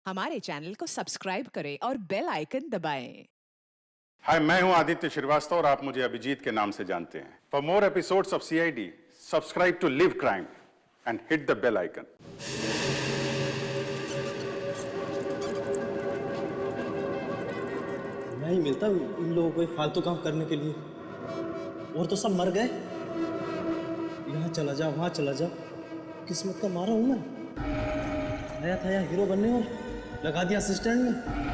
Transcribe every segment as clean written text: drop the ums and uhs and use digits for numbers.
हमारे चैनल को सब्सक्राइब करें और बेल आइकन दबाएं। हाय, मैं हूं आदित्य श्रीवास्तव और आप मुझे अभिजीत के नाम से जानते हैं। For more episodes of CID, subscribe to Live Crime and hit the bell icon. मैं ही मिलता इन लोगों को फालतू काम करने के लिए। और तो सब मर गए। यहाँ चला जा, वहाँ चला जा, किस्मत का मारा हूं मैं। आया था यहाँ हीरो बनने और लगा दिया असिस्टेंट में।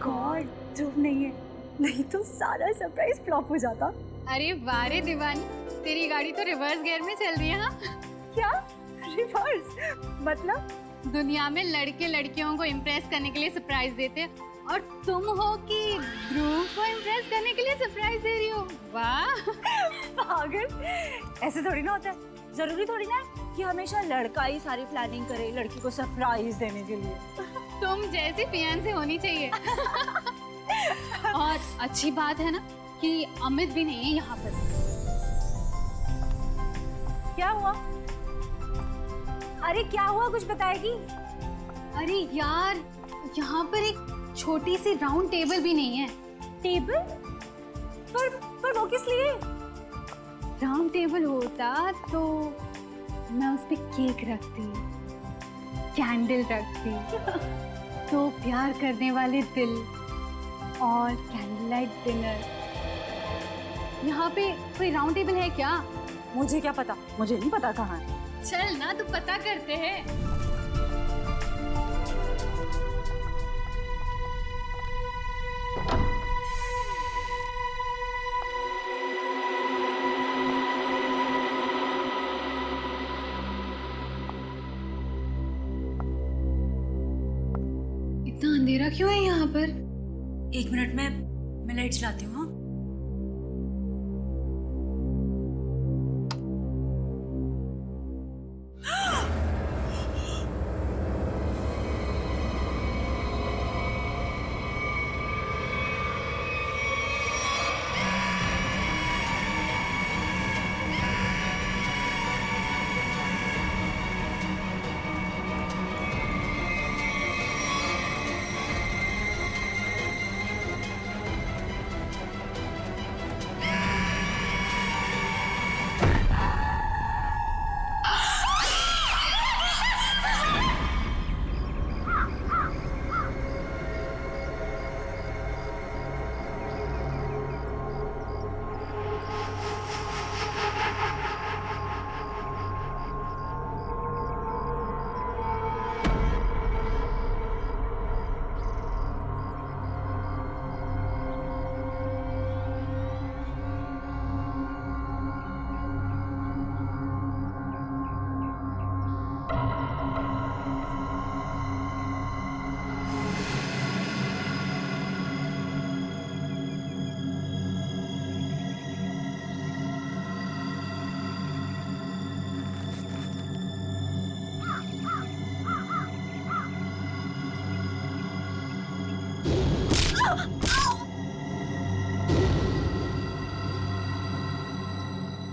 गॉड धूप नहीं है, नहीं तो सारा सरप्राइज फ्लॉप हो जाता। अरे वारे दीवानी, तेरी गाड़ी तो रिवर्स गियर में चल रही है। हाँ, क्या रिवर्स? मतलब दुनिया में लड़के लड़कियों को इम्प्रेस करने के लिए सरप्राइज देते हैं और तुम हो कि ध्रुव को इम्प्रेस करने के लिए सरप्राइज दे रही हो। वाह पागल, ऐसे थोड़ी ना होता है। जरूरी थोड़ी ना है कि हमेशा लड़का ही सारी प्लानिंग करे लड़की को सरप्राइज देने के लिए। तुम जैसी फियांसे होनी चाहिए। और अच्छी बात है ना कि अमित भी नहीं है यहाँ पर। क्या हुआ? अरे क्या हुआ, कुछ बताएगी? अरे यार, यहाँ पर एक छोटी सी राउंड टेबल भी नहीं है। टेबल? पर वो किस लिए? राउंड टेबल होता तो मैं उस पे केक रखती, कैंडल रखती, तो प्यार करने वाले दिल और कैंडल लाइट डिनर। यहाँ पे कोई राउंड टेबल है क्या? मुझे क्या पता, मुझे नहीं पता कहाँ है। चल ना, तो पता करते हैं। इतना अंधेरा क्यों है यहाँ पर? 1 मिनट में मैं लाइट चलाती हूँ।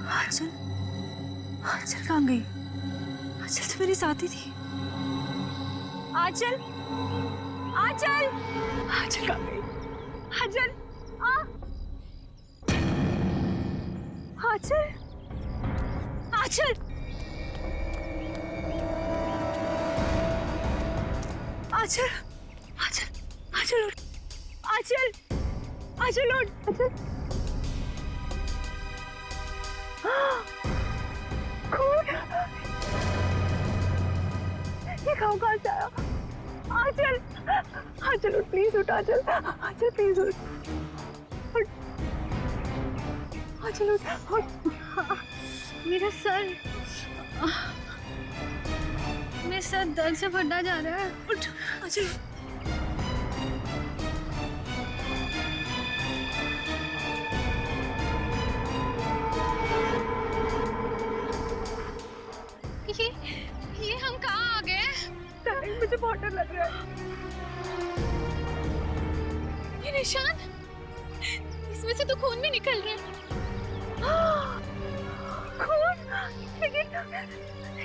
हाँ, आंचल, आंचल कहाँ गई? आंचल तो मेरे साथ ही थी। आंचल, आंचल, आंचल कहाँ गई? आंचल, आंचल, आंचल, आंचल, आंचल, आंचल उठ, आंचल, आंचल उठ, आंचल। खून, ये घाव कहाँ से आया? आंचल, आंचल उठ, प्लीज उठ, आंचल, आंचल प्लीज उठ, उठ, आंचल उठ, उठ। मेरा सर दर्द से फटा जा रहा है। उठ, आंचल। ये हम कहाँ आ गए? मुझे बहुत डर लग रहा है। ये निशान, इसमें से तो खून भी निकल रहा है। खून, लेकिन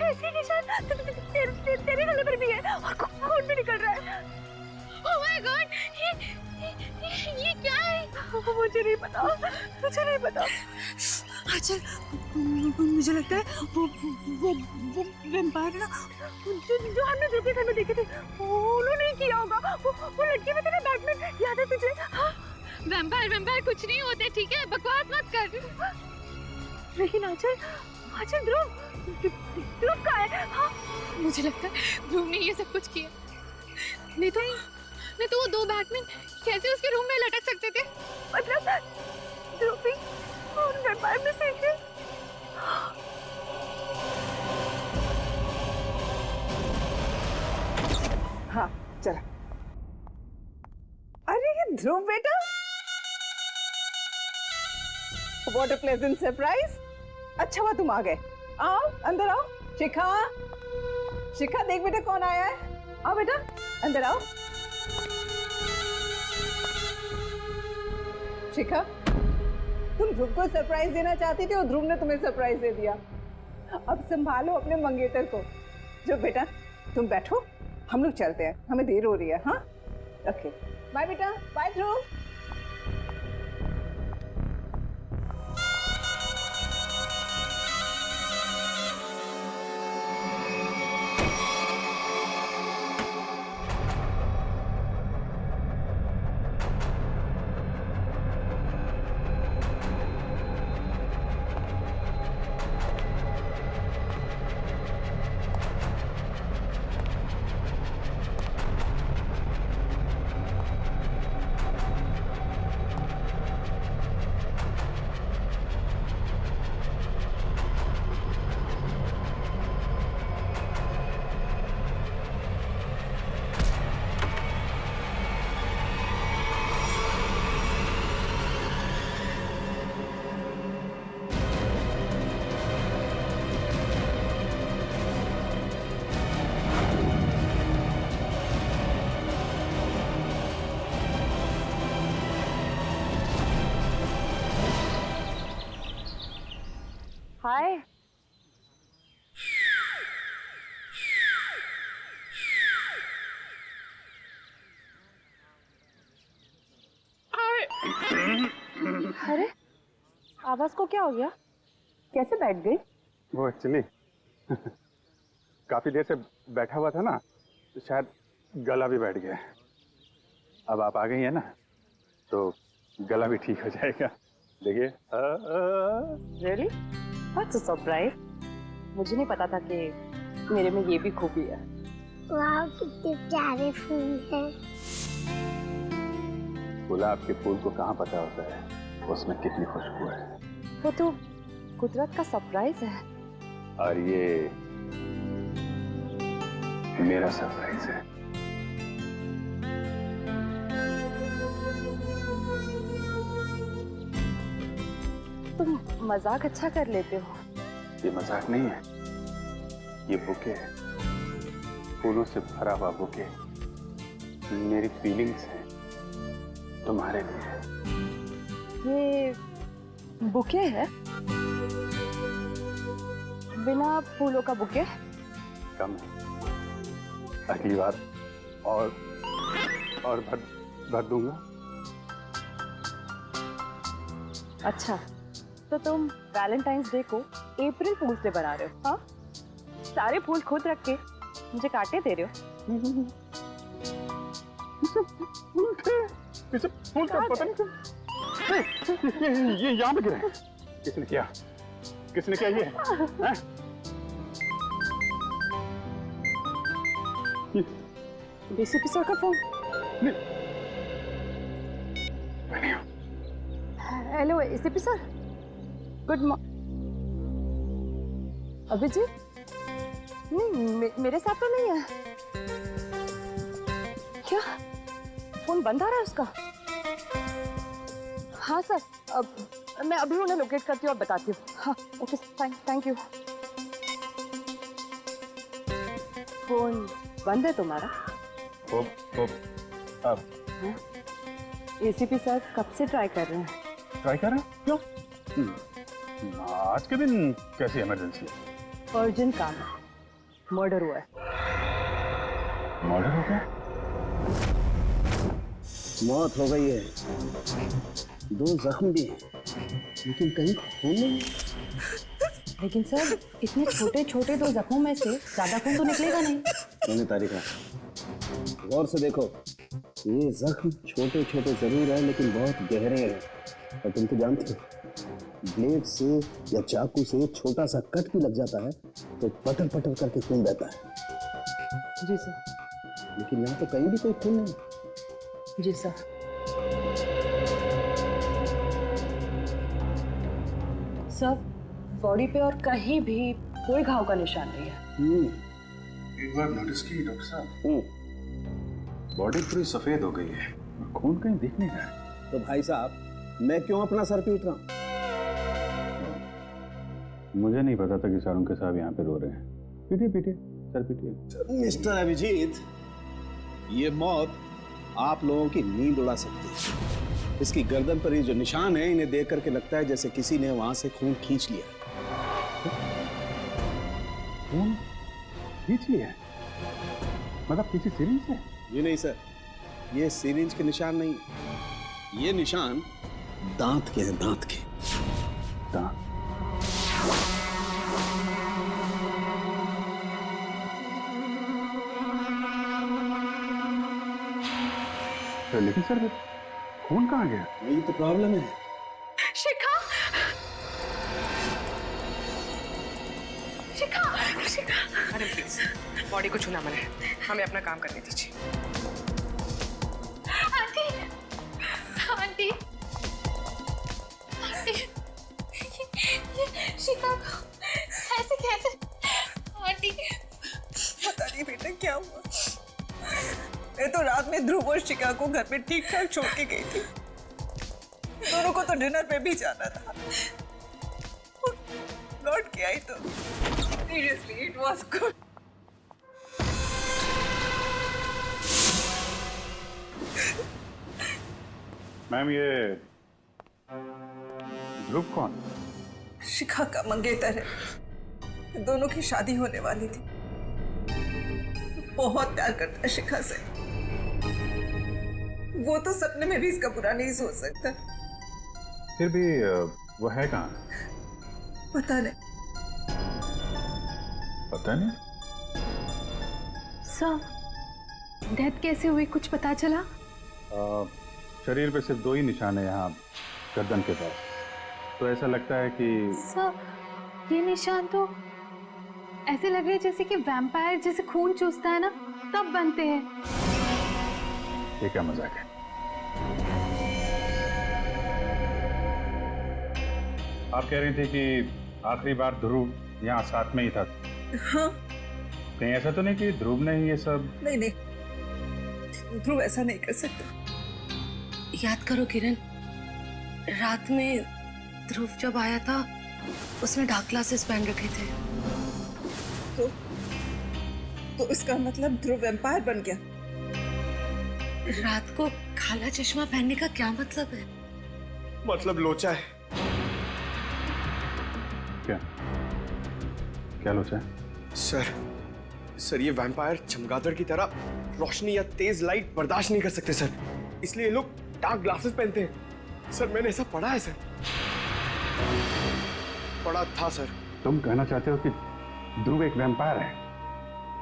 ऐसे निशान तेरे गले पर भी है और खून भी निकल रहा है। ओह माय गॉड, ये क्या है? मुझे नहीं पता, मुझे नहीं पता। अच्छा, मुझे लगता है वो वैम्पायर ना, जो हमने जो के घर में देखे थे, उन्होंने ही किया होगा। वो लड़की में तेरे बैग में, याद है तुझे? हाँ? वैम्पायर कुछ नहीं होते, ठीक है? बकवास मत कर। लेकिन आंचल ध्रुव कहाँ है? हाँ? मुझे लगता है ध्रुव ने ये सब कुछ किया। नहीं तो वो दो बैटमैन कैसे उसके रूम में लटक सकते थे? मतलब ध्रुव भी उन वैम्पायर में से एक है। हाँ चल। अरे ये ध्रुव बेटा, व्हाट अ प्लेजेंट सरप्राइज। अच्छा हुआ तुम आ गए। आओ अंदर आओ। शिखा देख बेटा कौन आया है। आओ बेटा अंदर आओ। शिखा, तुम ध्रुव को सरप्राइज देना चाहती थी और ध्रुव ने तुम्हें सरप्राइज दे दिया। अब संभालो अपने मंगेतर को। जो बेटा तुम बैठो, हम लोग चलते हैं, हमें देर हो रही है। हाँ ओके, बाय बेटा, बाय ध्रुव। हाय। अरे आवाज को क्या हो गया? कैसे बैठ गई? वो एक्चुअली काफी देर से बैठा हुआ था ना, तो शायद गला भी बैठ गया। अब आप आ गई है ना, तो गला भी ठीक हो जाएगा। देखिए। Really? What's a surprise? मुझे नहीं पता था कि मेरे में ये भी खूबी है। वाह कितने प्यारे फूल हैं। गुलाब के फूल को कहाँ पता होता है उसमें कितनी खुशबू है। वो तो कुदरत का सरप्राइज है। और ये मेरा सरप्राइज है। तुम मजाक अच्छा कर लेते हो। ये मजाक नहीं है, ये बुके है, फूलों से भरा हुआ बुके। मेरी फीलिंग्स हैं तुम्हारे लिए। ये बुके है? बिना फूलों का बुके? कम है, अगली बार और भर दूंगा। अच्छा, तो तुम वैलेंटाइंस डे को अप्रैल फूल्स डे बना रहे हो? हाँ, सारे फूल खुद रख के मुझे काटे दे रहे हो। पीछे फूल का पता नहीं क्यों ये यहाँ पे गिरे। किसने किया ये हैं? डीसीपी सर का phone. Hello ACP sir, good morning. Abhijeet नहीं, मेरे साथ तो नहीं है। क्या फोन बंद आ रहा है उसका? हाँ सर, अब मैं अभी उन्हें लोकेट करती हूँ और बताती हूँ। हाँ okay fine, thank you. Phone बंद है तुम्हारा? एसीपी सर कब से ट्राई कर रहे हैं? ट्राई कर रहे हैं? क्यों? आज के दिन कैसी इमरजेंसी है? अर्जेंट काम है, मर्डर हुआ है। मर्डर हो गया? मौत हो गई है, 2 जख्म भी हैं, लेकिन कहीं खून नहीं। लेकिन सर इतने छोटे छोटे 2 जख्मों में से ज्यादा खून तो निकलेगा नहीं। मैंने तारीख है, गौर से देखो, ये जख्म छोटे छोटे जरूर है लेकिन बहुत गहरे हैं। और तुम तो जानते हो, ब्लेड से या चाकू से छोटा सा कट भी लग जाता है तो पटर पटर करके खून बहता है। जी सर। लेकिन यहाँ तो कहीं भी कोई खून नहीं। जी सर। सर बॉडी पे और कहीं भी कोई घाव का निशान नहीं है। एक बार नोटिस की डॉक्टर साहब, बॉडी पूरी सफेद हो गई है, खून कहीं दिख नहीं रहा है। तो भाई साहब, मैं क्यों अपना सर पीट रहा हूँ? मुझे नहीं पता था कि शाहरुख के साहब यहाँ पे रो रहे हैं। पीटिए पीटिए, सर पीटिए। मिस्टर अभिजीत, ये मौत आप लोगों की नींद उड़ा सकती है। इसकी गर्दन पर ये जो निशान है, इन्हें देख करके लगता है जैसे किसी ने वहां से खून खींच लिया। खून खींच लिया है? मतलब किसी सिरिंज से? ये नहीं सर, ये सिरिंज के निशान नहीं, ये निशान दांत के हैं, दांत के। दांत? लेकिन सर खून कहाँ गया? यही तो प्रॉब्लम है। शिखा, शिखा, शिखा। मैडम प्लीज, बॉडी को छूना मना है, हमें अपना काम करने दीजिए। आंटी, आंटी, आंटी, ये शिखा को ऐसे कैसे? आंटी, पता नहीं बेटा क्या हुआ। मैं तो रात में ध्रुव और शिखा को घर पे ठीक ठाक छोड़ के गई थी। दोनों को तो डिनर पे भी जाना था। लौट के आई तो seriously it was good. Ma'am, ये ध्रुव कौन? शिखा का मंगेतर है, दोनों की शादी होने वाली थी। बहुत प्यार करता है शिखा से। वो तो सपने में भी इसका बुरा नहीं सोच सकता। फिर भी वो है कहाँ? पता नहीं। पता नहीं? सर, डेथ कैसे हुई, कुछ पता चला? शरीर पे सिर्फ 2 ही निशान है यहाँ गर्दन के पास। तो ऐसा लगता है कि सर, ये निशान तो ऐसे लग रहे हैं जैसे कि वैम्पायर जैसे खून चूसता है ना, तब बनते हैं। ये क्या मजाक है? आप कह रही थी कि आखिरी बार ध्रुव यहाँ साथ में ही था। हाँ। कहीं ऐसा तो नहीं कि ध्रुव ने ही ये सब? नहीं नहीं, ध्रुव ऐसा नहीं कर सकता। याद करो किरण, रात में ध्रुव जब आया था उसने डार्क ग्लासेस पहन रखे थे। तो इसका मतलब ध्रुव वैम्पायर बन गया। रात को काला चश्मा पहनने का क्या मतलब है? मतलब लोचा है। क्या क्या लोचा है? सर ये वैम्पायर चमगादड़ की तरह रोशनी या तेज लाइट बर्दाश्त नहीं कर सकते सर, इसलिए ये लोग डार्क ग्लासेस पहनते हैं। सर मैंने ऐसा पढ़ा है सर, पढ़ा था सर। तुम कहना चाहते हो कि ध्रुव एक वैम्पायर है?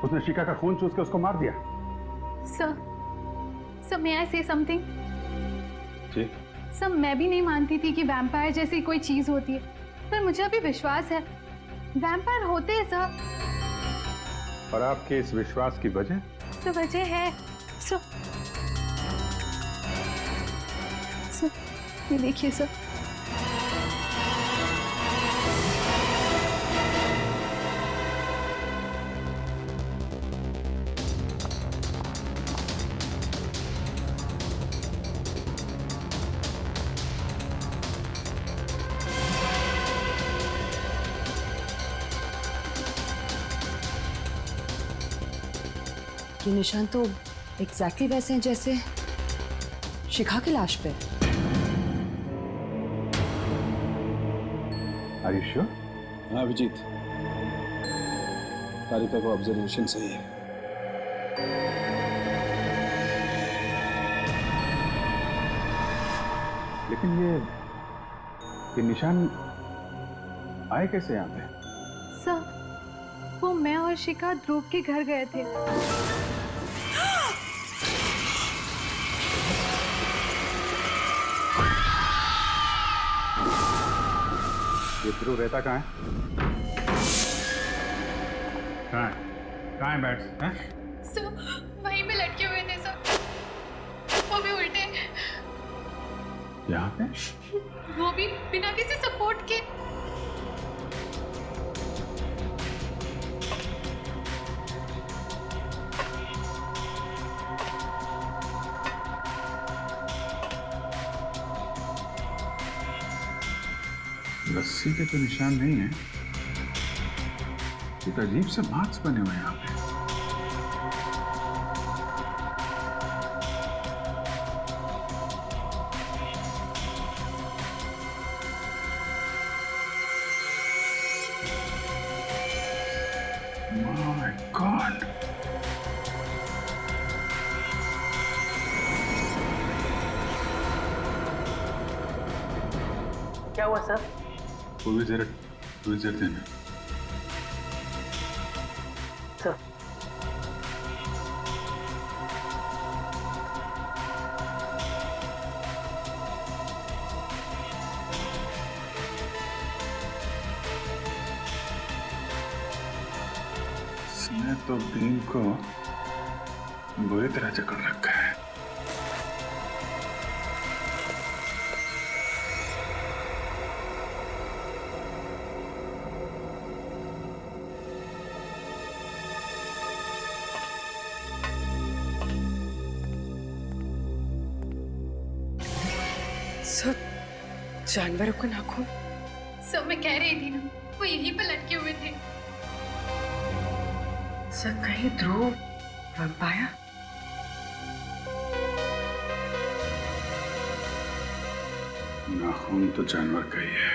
उसने शिखा का खून चूस के उसको मार दिया? सर, सब may I say something? जी सब मैं भी नहीं मानती थी कि वैम्पायर जैसी कोई चीज होती है, पर मुझे अभी विश्वास है वैम्पायर होते हैं सर। और आपके इस विश्वास की वजह? तो वजह है सर, ये देखिए सर। ये निशान तो एग्जैक्टली वैसे हैं जैसे शिखा की लाश पे। Are you sure? हाँ अभिजीत, तारिका को ऑब्जर्वेशन सही है। लेकिन ये निशान आए कैसे यहाँ पे? सर वो मैं और शिखा ध्रुव के घर गए थे। ये ध्रुव रहता कहाँ है? कहाँ है बैट्स? हैं? सर वहीं पे लटके हुए थे सर, वो भी उल्टे, यहाँ पे? वो भी बिना किसी सपोर्ट के। रस्सी के तो निशान नहीं है, एक अजीब से मार्क्स बने हुए हैं यहाँ पे। My God! क्या हुआ sir? Who is it? Who is it then? Sir इसने तो भीम को बुरी तरह जकड़ रखा है। सर जानवरों का नाखून। सर मैं कह रही थी ना, वो यहीं पे लटके हुए थे। सर कहीं ध्रुव वैम्पायर? नाखून तो जानवर का ही है।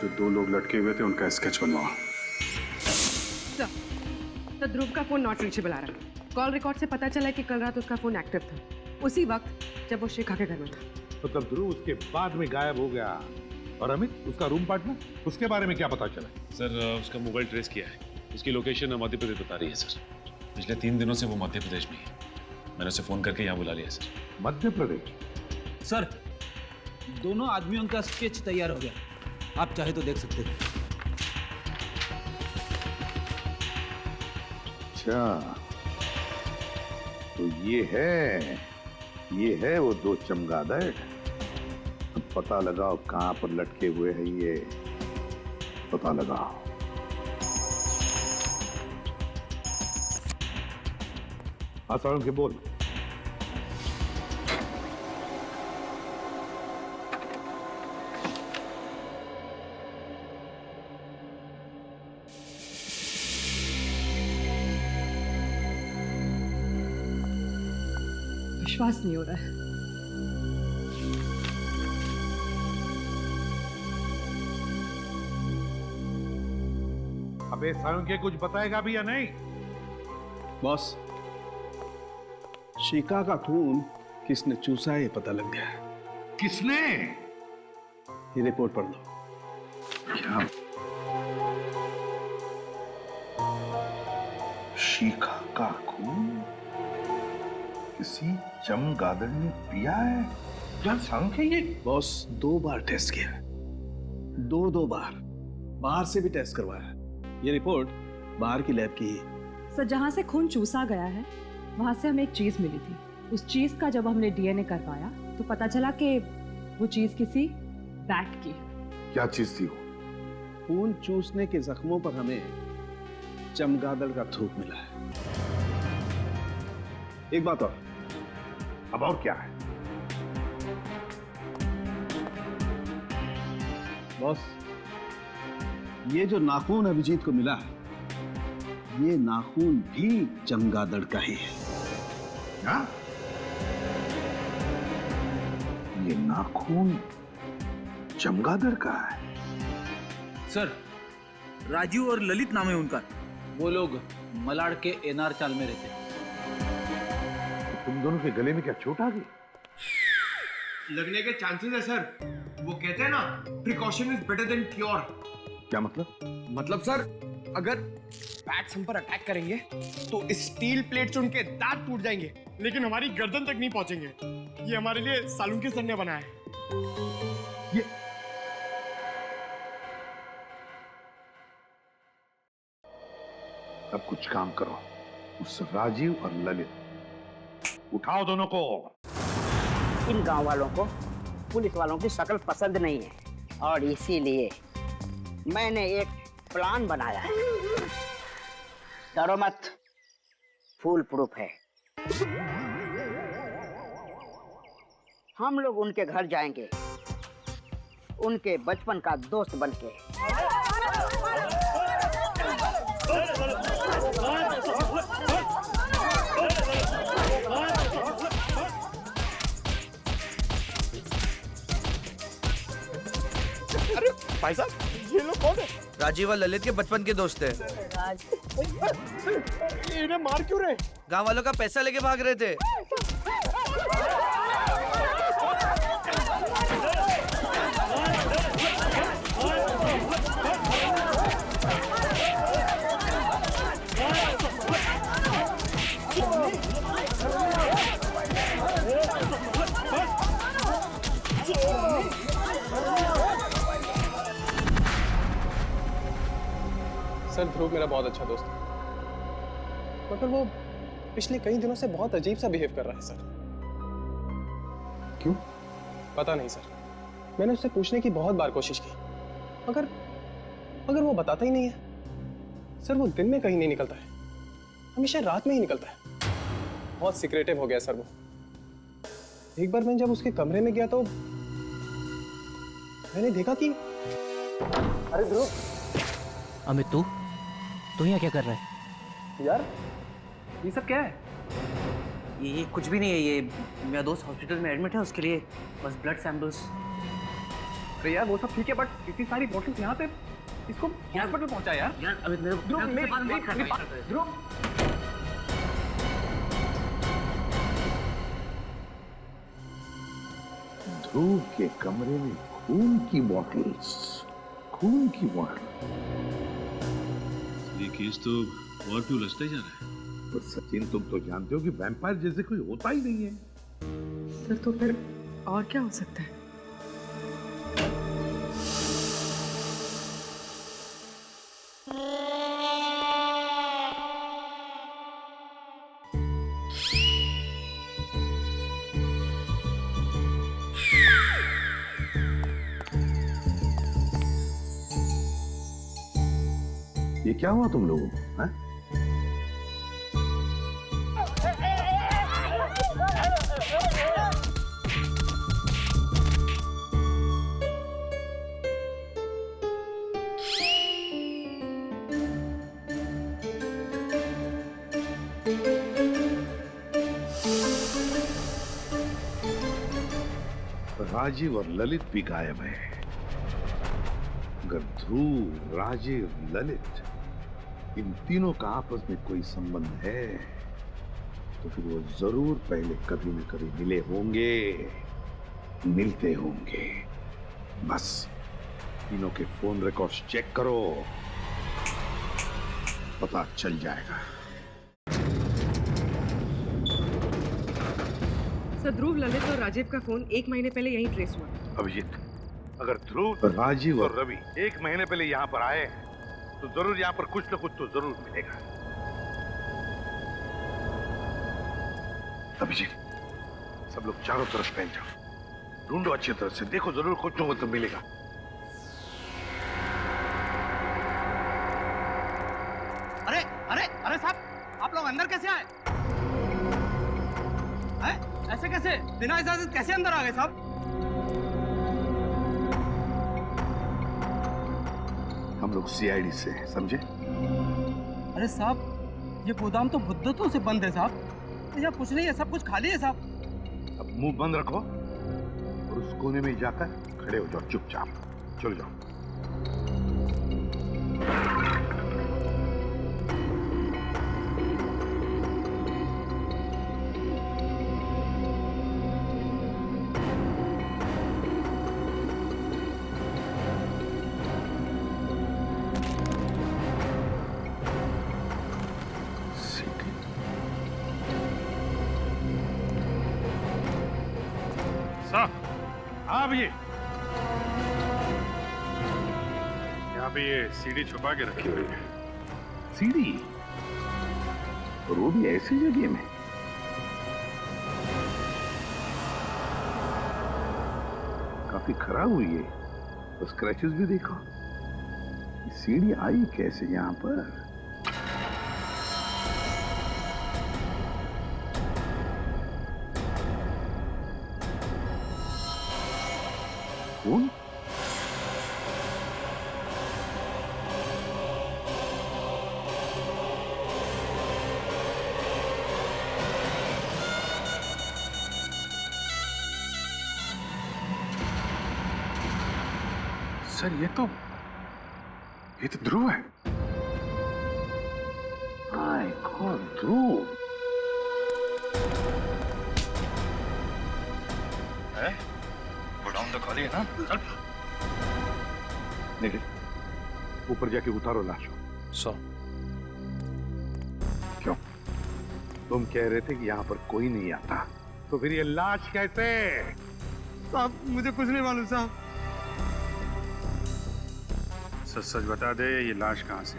जो दो लोग लटके हुए थे उनका स्केच बनवाओ। तो ध्रुव का फोन नॉट रीचेबल आ रहा है। कॉल रिकॉर्ड से पता चला कि कल रात उसका फोन एक्टिव था, उसी वक्त जब वो शिखा के घर में था। तो तब ध्रुव उसके बाद में गायब हो गया। और अमित उसका रूम पार्टनर, उसके बारे में क्या पता चला? सर उसका मोबाइल ट्रेस किया है, उसकी लोकेशन मध्य प्रदेश बता रही है सर। पिछले 3 दिनों से वो मध्य प्रदेश में है। मैंने उसे फोन करके यहाँ बुला लिया सर। मध्य प्रदेश? सर दोनों आदमियों का स्केच तैयार हो गया, आप चाहे तो देख सकते हैं। अच्छा तो ये है वो दो चमगादड़। अब पता लगाओ कहां पर लटके हुए हैं ये, पता लगाओ। हाँ सारुण के बोल। विश्वास नहीं हो रहा है। अबे सारुण के कुछ बताएगा भी या नहीं? बॉस, शिखा का खून किसने चूसा है ये पता लग गया है। किसने? ये रिपोर्ट पढ़ लो। क्या? शिखा? का खून किसी चमगादड़ ने पिया है? क्या शंक है ये? बॉस 2 बार टेस्ट किया, 2 बार बाहर से भी टेस्ट करवाया। ये रिपोर्ट बाहर की लैब की है। सर, जहाँ से खून चूसा गया है वहाँ से हमें एक चीज मिली थी। उस चीज का जब हमने डीएनए करवाया तो पता चला कि वो चीज किसी बैट की है। क्या चीज थी वो? खून चूसने के जख्मों पर हमें चमगादड़ का थूक मिला है। एक बात और, अब और क्या है? बॉस, ये जो नाखून अभिजीत को मिला है, ये नाखून भी चमगादड़ का ही है। क्या? ये नाखून चमगादड़ का है? सर, राजू और ललित नाम है उनका। वो लोग मलाड के एनआर चाल में रहते। तुम दोनों के गले में क्या चोट आ गई? लगने के चांसेस है सर। वो कहते हैं ना, precaution is better than cure. क्या मतलब? मतलब सर, अगर बैट्स हम पर अटैक करेंगे तो स्टील प्लेट से उनके दांत टूट जाएंगे, लेकिन हमारी गर्दन तक नहीं पहुंचेंगे। ये हमारे लिए सालुंके सर ने बनाया है। ये अब कुछ काम करो, उस राजीव और ललित उठाओ दोनों को। इन गांव वालों को पुलिस वालों की शक्ल पसंद नहीं है और इसीलिए मैंने एक प्लान बनाया है। डरो मत, फुल प्रूफ है। हम लोग उनके घर जाएंगे, उनके बचपन का दोस्त बनके। अरे भाई साहब, ये लोग कौन है? राजीव और ललित के बचपन के दोस्त हैं। इन्हें मार क्यों रहे? गांव वालों का पैसा लेके भाग रहे थे। सर, ध्रुव मेरा बहुत अच्छा दोस्त है, मगर वो पिछले कई दिनों से बहुत अजीब सा बिहेव कर रहा है सर। क्यों? पता नहीं सर, मैंने उससे पूछने की बहुत बार कोशिश की, मगर वो बताता ही नहीं है। सर, वो दिन में कहीं नहीं निकलता है, हमेशा रात में ही निकलता है। बहुत सीक्रेटिव हो गया सर वो। एक बार मैं जब उसके कमरे में गया तो मैंने देखा कि अरे ध्रुव। अमित, तू यहाँ क्या कर रहा है? यार, ये सब क्या है? ये कुछ भी नहीं है। ये मेरा दोस्त हॉस्पिटल में एडमिट है, उसके लिए बस ब्लड सैंपल्स। अरे यार, वो सब ठीक है, बट इतनी सारी बॉटल्स यहाँ पे, इसको हॉस्पिटल पहुंचा यार। यार अमित, मेरे ध्रुव, ध्रुव के कमरे में खून की बॉटल्स, खून की बॉटल। ये केस तो और क्यों उलझता ही जा रहा है? पर सचिन, तुम तो जानते हो कि वैम्पायर जैसे कोई होता ही नहीं है। सर, तो फिर और क्या हो सकता है? ये क्या हुआ तुम लोगों को? हैं? राजीव और ललित भी गायब है। अगर ध्रुव, राजीव, ललित, इन तीनों का आपस में कोई संबंध है तो फिर वो जरूर पहले कभी न कभी मिले होंगे, मिलते होंगे। बस तीनों के फोन रिकॉर्ड्स चेक करो, पता चल जाएगा। सर ध्रुव, ललित और राजीव का फोन 1 महीने पहले यहीं ट्रेस हुआ। अभिजीत, अगर ध्रुव, राजीव और रवि 1 महीने पहले यहाँ पर आए तो जरूर यहाँ पर कुछ न कुछ तो जरूर मिलेगा। अभिजीत, सब लोग चारों तरफ फैल जाओ, ढूंढो अच्छी तरह से, देखो जरूर कुछ न कुछ तो मिलेगा। अरे अरे अरे साहब, आप लोग अंदर कैसे आए? ऐसे कैसे, बिना इजाजत कैसे अंदर आ गए साहब? हम लोग सीआईडी से हैं, समझे? अरे साहब, ये गोदाम तो मुद्दतों से बंद है साहब। यहाँ कुछ नहीं है, सब कुछ खाली है साहब। अब मुंह बंद रखो और उस कोने में जाकर खड़े हो जाओ चुपचाप। चलो जाओ। अब ये यहाँ पे ये सीडी छुपा के रखी हुई है। सीडी? और वो भी ऐसी जगह में? काफी खराब हुई है, तो स्क्रैचेस भी देखो। सीडी आई कैसे यहाँ पर? कौन? सर ये तो ध्रुव है। माय गॉड, ध्रुव है? गोडाउन तो खाली है ना? चल। निखिल, ऊपर जाके उतारो लाश को। सो क्यों? तुम कह रहे थे कि यहाँ पर कोई नहीं आता, तो फिर ये लाश कैसे? साहब मुझे कुछ नहीं मालूम साहब। सच सच बता दे, ये लाश कहाँ से?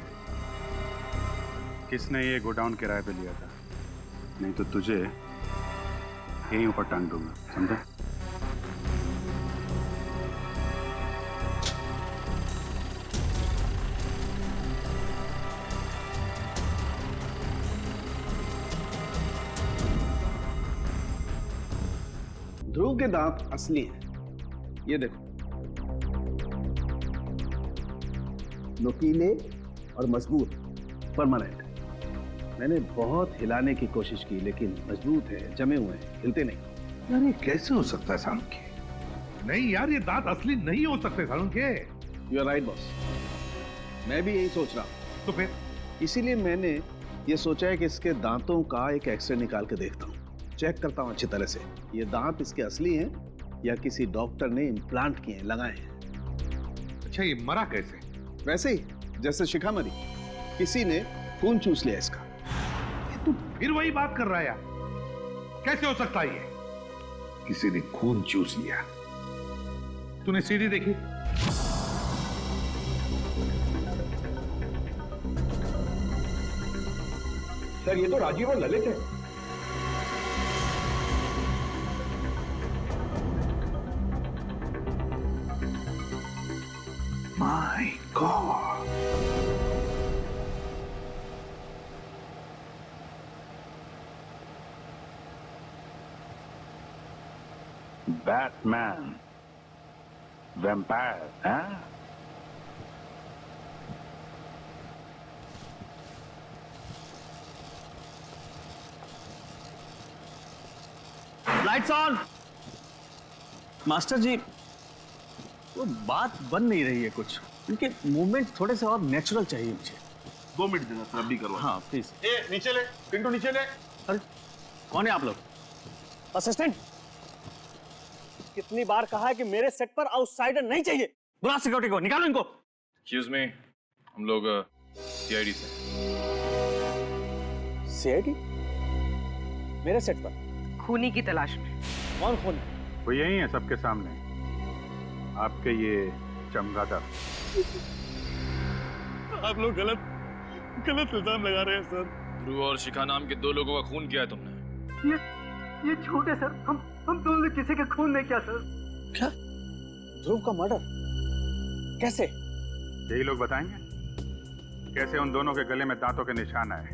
किसने ये गोडाउन किराए पे लिया था? नहीं तो तुझे यहीं ऊपर टांग दूंगा, समझा? ध्रुव के दांत असली हैं, ये देखो, नुकीले और मजबूत, परमानेंट। मैंने बहुत हिलाने की कोशिश की लेकिन मजबूत है, जमे हुए हैं, हिलते नहीं। यार ये कैसे हो सकता है सालुंके? नहीं यार, ये दांत असली नहीं हो सकते Salunkhe. You are right boss, मैं भी यही सोच रहा हूँ। तो फिर इसीलिए मैंने ये सोचा है कि इसके दांतों का एक एक्सरे निकाल के देखता हूँ, चेक करता हूँ अच्छी तरह से ये दांत इसके असली हैं या किसी डॉक्टर ने इम्प्लांट किए हैं, लगाए हैं। अच्छा, ये मरा कैसे? वैसे ही जैसे शिखा मरी, किसी ने खून चूस लिया इसका। तू फिर वही बात कर रहा है यार, कैसे हो सकता है ये? किसी ने खून चूस लिया? तूने सीडी देखी? सर ये तो राजीव और ललित है। My God. Batman. Vampire, huh? Lights on. Master ji, वो बात बन नहीं रही है कुछ, उनके मूवमेंट थोड़े से और नेचुरल चाहिए मुझे। 2 मिनट देना सर, अभी करवा। हाँ प्लीज। नीचे ले, पिंटू नीचे ले। अरे कौन है आप लोग? असिस्टेंट, कितनी बार कहा है कि मेरे सेट पर आउटसाइडर नहीं चाहिए। बुला सिक्योरिटी को, निकालो इनको। एक्सक्यूज मी, हम लोग सीआईडी से। सीआईडी? मेरे सेट पर? खूनी की तलाश में। कौन खून? वो यही है सबके सामने, आपके ये चमगादड़। आप लोग गलत इल्जाम लगा रहे हैं सर। ध्रुव और शिखा नाम के 2 लोगों का खून किया है तुमने। ये झूठ है सर। हम दोनों ने किसी का खून नहीं किया सर। क्या? ध्रुव का मर्डर कैसे? यही लोग बताएंगे कैसे उन दोनों के गले में दांतों के निशान आए,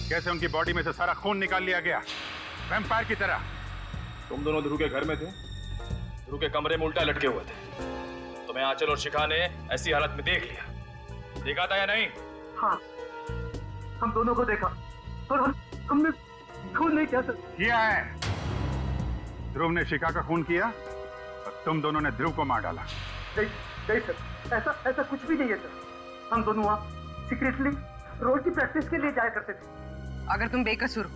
कैसे उनकी बॉडी में से सारा खून निकाल लिया गया वैम्पायर की तरह। तुम दोनों ध्रुव के घर में थे, ध्रुव के कमरे में उल्टा लटके हुए थे। तुम्हें आंचल और शिखा ने ऐसी हालत में देख लिया, देखा था या नहीं? हाँ, हम दोनों को देखा और हमने खून नहीं किया सर। किया है। ध्रुव ने शिखा का खून किया और तुम दोनों ने ध्रुव को मार डाला। नहीं सर, ऐसा कुछ भी नहीं है सर। हम दोनों वहाँ सीक्रेटली रोज की प्रैक्टिस के लिए जाया करते थे। अगर तुम बेकसूर हो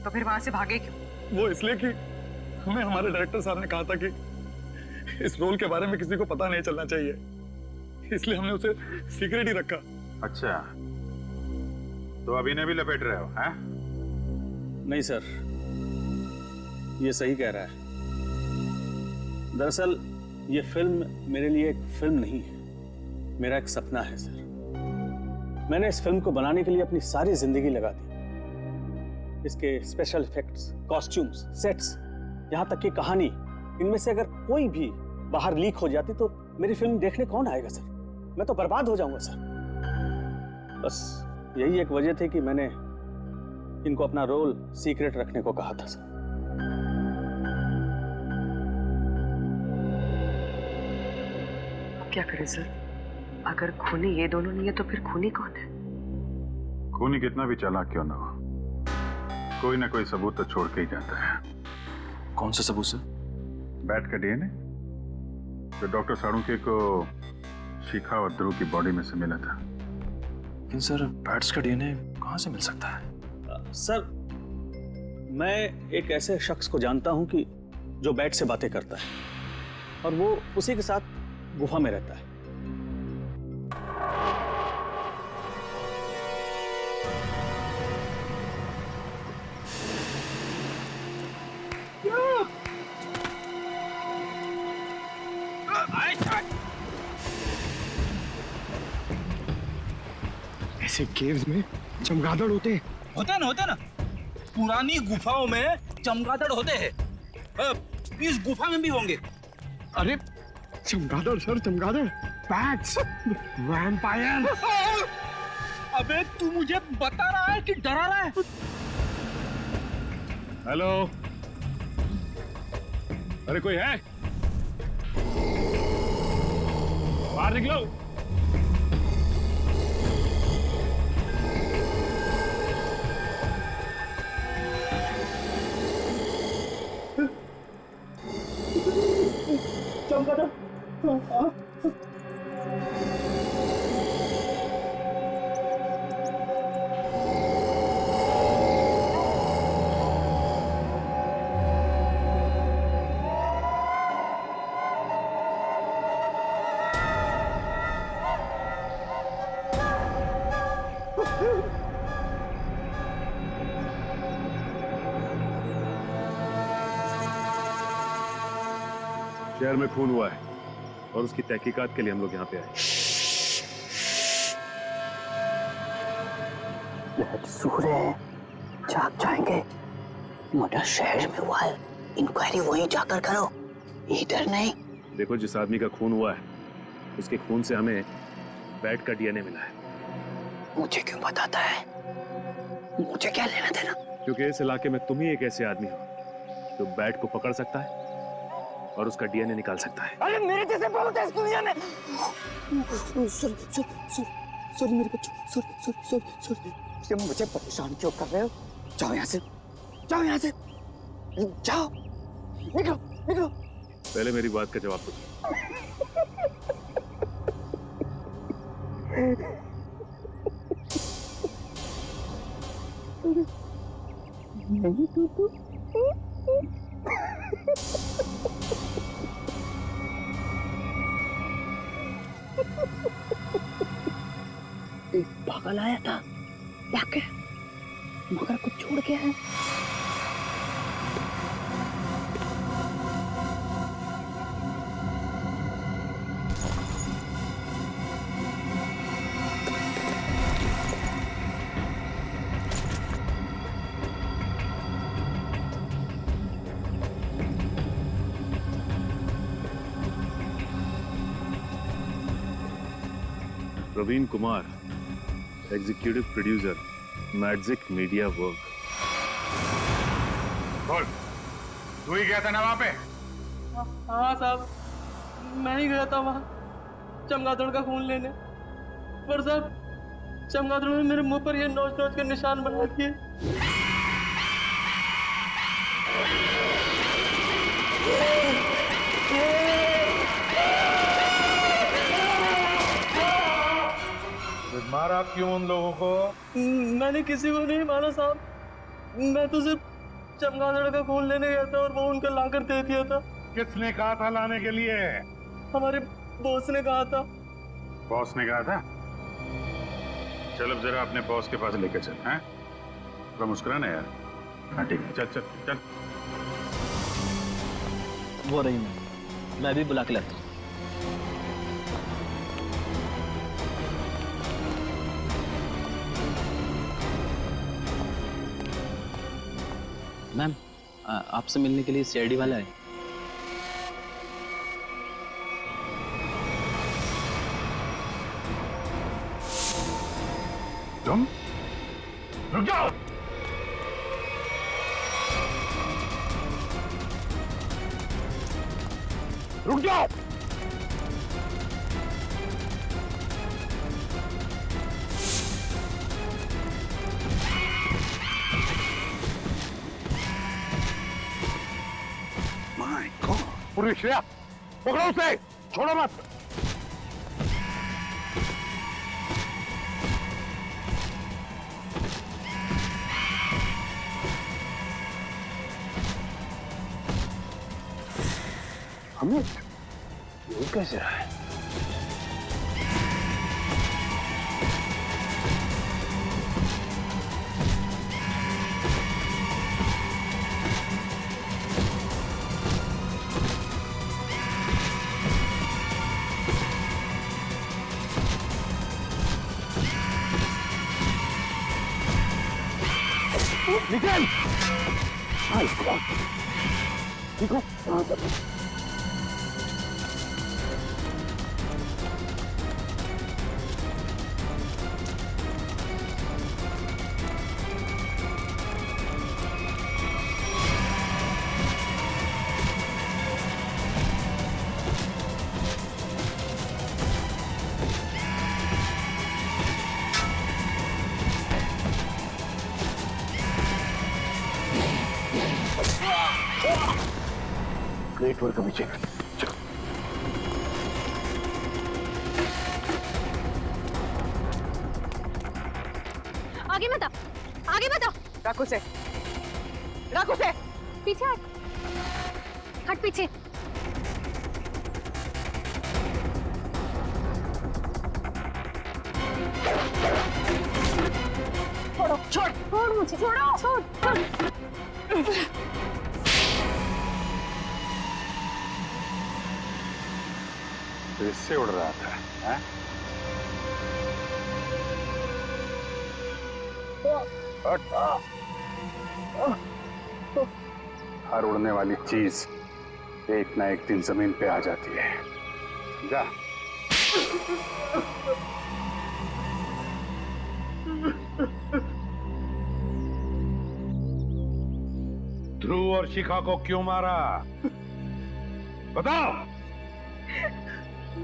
तो फिर वहां से भागे क्यों? वो इसलिए कि हमें हमारे डायरेक्टर साहब ने कहा था कि इस रोल के बारे में किसी को पता नहीं चलना चाहिए, इसलिए हमने उसे सीक्रेट ही रखा। अच्छा, तो अभी ने भी लपेट रहे हो हैं? नहीं सर, ये सही कह रहा है। दरअसल ये फिल्म मेरे लिए एक फिल्म नहीं है, मेरा एक सपना है सर। मैंने इस फिल्म को बनाने के लिए अपनी सारी जिंदगी लगा दी। इसके स्पेशल इफेक्ट्स, कॉस्ट्यूम्स, सेट्स, यहाँ तक कि कहानी, इनमें से अगर कोई भी बाहर लीक हो जाती तो मेरी फिल्म देखने कौन आएगा सर? मैं तो बर्बाद हो जाऊंगा सर। बस यही एक वजह थी कि मैंने इनको अपना रोल सीक्रेट रखने को कहा था सर। क्या करें सर? अगर खूनी ये दोनों नहीं है तो फिर खूनी कौन है? खूनी कितना भी चालाक क्यों ना हो, कोई ना कोई सबूत तो छोड़ के ही जाता है। कौन सा सबूत सर? बैट का डीएनए जो डॉक्टर साळुंखे को शिखा और ध्रुव की बॉडी में से मिला था। लेकिन सर, बैट्स का डीएनए कहाँ से मिल सकता है? सर, मैं एक ऐसे शख्स को जानता हूं कि जो बैट से बातें करता है और वो उसी के साथ गुफा में रहता है। ऐसे केव्स में चमगादड़ होते ना। पुरानी गुफाओं में चमगादड़ होते हैं। इस गुफा में भी होंगे। अरे चमगादड़ सर, चमगादड़, बैट्स, वैम्पायर। अबे तू मुझे बता रहा है कि डरा रहा है? हेलो, अरे कोई है? बाहर निकलो। चमगादड़। शहर में खून हुआ है और उसकी तहकीकात के लिए हम लोग यहाँ पे आए। सूर है, जाग जाएंगे। मर्डर शहर में हुआ है, इंक्वायरी वहीं जाकर करो, इधर नहीं। देखो, जिस आदमी का खून हुआ है उसके खून से हमें बैट का डीएनए मिला है। मुझे क्यों बताता है? मुझे क्या लेना देना? क्योंकि इस इलाके में तुम ही एक ऐसे आदमी हो जो बैट को पकड़ सकता है और उसका डीएनए निकाल सकता है। अरे मेरे जैसे बहुत है इस दुनिया में। सॉरी मेरे बच्चों, सॉरी। तुम मुझे परेशान क्यों कर रहे हो? जाओ यहाँ से, जाओ यहाँ से, जाओ, निकलो। पहले मेरी बात का जवाब दो। नहीं टूटू। एक पागल आया था, मगर कुछ छोड़ गया है। Praveen Kumar, executive producer, magic media work. बोल, तू ही गया था ना वहां पे? हाँ साहब, मैं ही गया था वहाँ चमगादड़ का खून लेने, पर साहब चमगादड़ ने मेरे मुंह पर ये नोच नोच के निशान बना दिए। मारा क्यों उन लोगों को? मैंने किसी को नहीं मारा साहब, मैं तो सिर्फ चमगादड़ का खून लेने गया था और वो उनका लाकर दे दिया था। किसने कहा था लाने के लिए? हमारे बॉस ने कहा था। बॉस ने कहा था? चल अब जरा अपने बॉस के पास लेके चल। हैं? थोड़ा मुस्कुराना यार। हाँ ठीक है, चल चल चल। वो रही मैं भी बुला के लाता हूँ। मैम, आपसे मिलने के लिए सीआईडी वाला है। तुम रुक जाओ। रुक जाओ। माय गॉड, पूरी श्रेया पकड़ो उसे, छोड़ो मत। अमित, ये कैसे रहा है? निकल। ठीक हो? ग्रेट वर्क अभिषेक। आगे मत आओ, आगे मत आओ। रखो से, रखो से। पीछे हट, हट पीछे। छोड़ो, छोड़, छोड़ मुझे, छोड़ो, छोड़, छोड़। तो इससे उड़ रहा था, हैं? हर उड़ने वाली चीज एक ना एक दिन जमीन पे आ जाती है। जा। ध्रुव और शिखा को क्यों मारा? बताओ।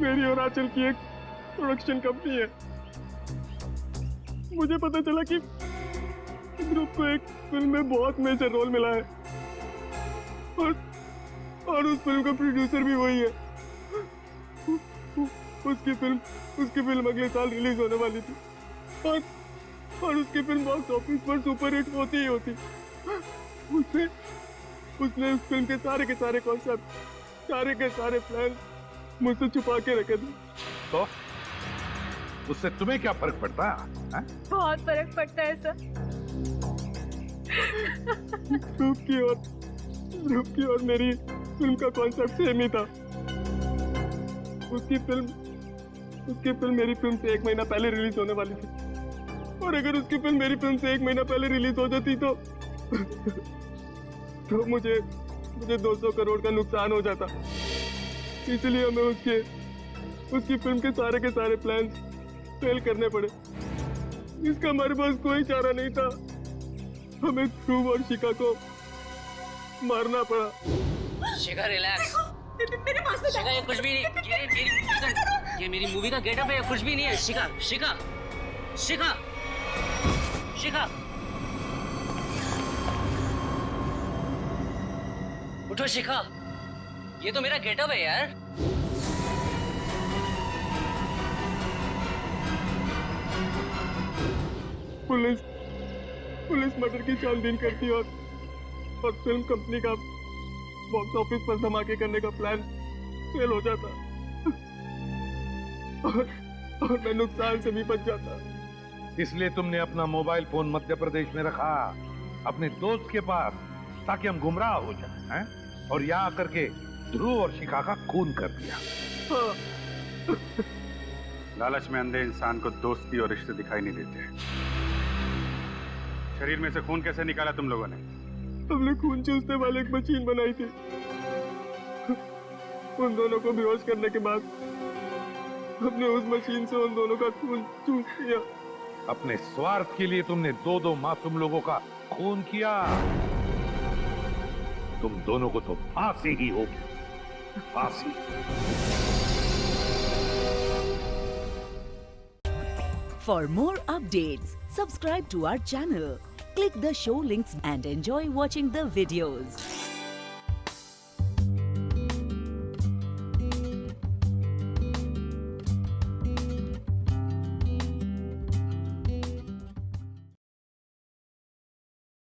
मेरी और आंचल की एक प्रोडक्शन कंपनी है। मुझे पता चला कि ध्रुव को एक फिल्म में बहुत मेजर रोल मिला है और उस फिल्म का प्रोड्यूसर भी वही है। उसकी फिल्म अगले साल रिलीज होने वाली थी और उसकी फिल्म बॉक्स ऑफिस पर सुपर हिट होती ही होती। उसने उस फिल्म के सारे कॉन्सेप्ट, सारे के सारे प्लान मुझसे छुपा के रखे थे। तो उससे तुम्हें क्या फर्क पड़ता है? बहुत फर्क पड़ता है सर। ध्रुव की और मेरी फिल्म का कॉन्सेप्ट सेम ही था। उसकी फिल्म मेरी फिल्म से 1 महीना पहले रिलीज होने वाली थी और अगर उसकी फिल्म मेरी फिल्म से 1 महीना पहले रिलीज हो जाती तो मुझे 200 करोड़ का नुकसान हो जाता। इसलिए मैं उसकी फिल्म के सारे प्लान्स फेल करने पड़े। इसका हमारे पास कोई चारा नहीं था। हमें ध्रुव और शिखा को मारना पड़ा। शिखा रिलैक्स। मेरे पास में शिखा ये कुछ भी नहीं, ये मेरी मूवी का गेटअप है, ये कुछ भी नहीं है। शिखा शिखा शिखा शिखा उठो शिखा, ये तो मेरा गेटअप है यार। पुलिस मर्डर की छानबीन करती और फिल्म कंपनी का बॉक्स ऑफिस पर धमाके करने का प्लान फेल हो जाता और मैं नुकसान से भी बच जाता। इसलिए तुमने अपना मोबाइल फोन मध्य प्रदेश में रखा, अपने दोस्त के पास, ताकि हम गुमराह हो जाएं, हैं? और यहाँ आकर के ध्रुव और शिखा का खून कर दिया। लालच में अंधे इंसान को दोस्ती और रिश्ते दिखाई नहीं देते। शरीर में से खून कैसे निकाला तुम लोगों ने? हमने खून चूसने वाले एक मशीन बनाई थी। उन दोनों को बेहोश करने के बाद हमने उस मशीन से उन दोनों का खून चूस लिया। अपने स्वार्थ के लिए तुमने दो मासूम लोगों का खून किया। तुम दोनों को तो फांसी ही होगी, फांसी। For more updates, subscribe to our channel, click the show links and enjoy watching the videos.